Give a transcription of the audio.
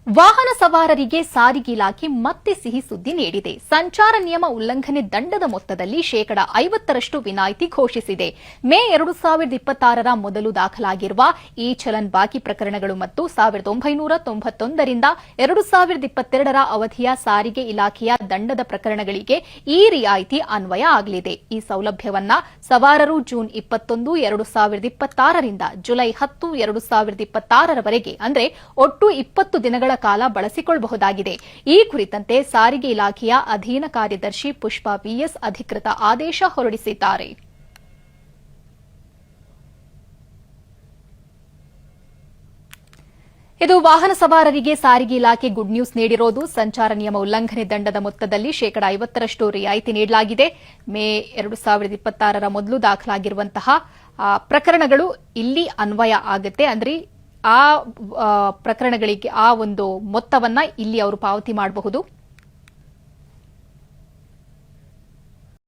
ವಾಹನ ಸವಾರರಿಗೆ ಸಾರಿಗೆ ಇಲಾಖೆ ಮತ್ತೆ ಸಿಹಿ ಸುದ್ದಿ ನೀಡಿದೆ. ಸಂಚಾರ ನಿಯಮ ಉಲ್ಲಂಘನೆ ದಂಡದ ಮೊತ್ತದಲ್ಲಿ ಶೇಕಡಾ 50ರಷ್ಟು ವಿನಾಯಿತಿ ಘೋಷಿಸಿದೆ. ಮೇ 2026ರ ಮೊದಲು ದಾಖಲಾಗಿರುವ ಇ ಚಲನ್ ಬಾಕಿ ಪ್ರಕರಣಗಳು ಮತ್ತು 1991ರಿಂದ 2022ರ ಅವಧಿಯ ಸಾರಿಗೆ ಇಲಾಖೆಯ ದಂಡದ ಪ್ರಕರಣಗಳಿಗೆ ಈ ರಿಯಾಯಿತಿ ಅನ್ವಯ ಆಗಲಿದೆ. ಈ ಸೌಲಭ್ಯವನ್ನ ಸವಾರರು ಜೂನ್ 21, 2026ರಿಂದ ಜುಲೈ 10, 2026ರವರೆಗೆ ಅಂದ್ರೆ ಒಟ್ಟು 20 ದಿನಗಳ ಕಾಲ ಬಳಸಿಕೊಳ್ಳಬಹುದಾಗಿದೆ. ಈ ಕುರಿತಂತೆ ಸಾರಿಗೆ ಇಲಾಖೆಯ ಅಧೀನ ಕಾರ್ಯದರ್ಶಿ ಪುಷ್ಪಾ ವಿಎಸ್ ಅಧಿಕೃತ ಆದೇಶ ಹೊರಡಿಸಿದ್ದಾರೆ. ಇದು ವಾಹನ ಸವಾರರಿಗೆ ಸಾರಿಗೆ ಇಲಾಖೆ ಗುಡ್ ನ್ಯೂಸ್ ನೀಡಿರೋದು. ಸಂಚಾರ ನಿಯಮ ಉಲ್ಲಂಘನೆ ದಂಡದ ಮೊತ್ತದಲ್ಲಿ ಶೇಕಡಾ 50ರಷ್ಟು ರಿಯಾಯಿತಿ ನೀಡಲಾಗಿದೆ. ಮೇ 2026ರ ಮೊದಲು ದಾಖಲಾಗಿರುವಂತಹ ಪ್ರಕರಣಗಳು ಇಲ್ಲಿ ಅನ್ವಯ ಆಗುತ್ತೆ. ಅಂದ್ರೆ ಆ ಪ್ರಕರಣಗಳಿಗೆ ಆ ಒಂದು ಮೊತ್ತವನ್ನ ಇಲ್ಲಿ ಅವರು ಪಾವತಿ ಮಾಡಬಹುದು.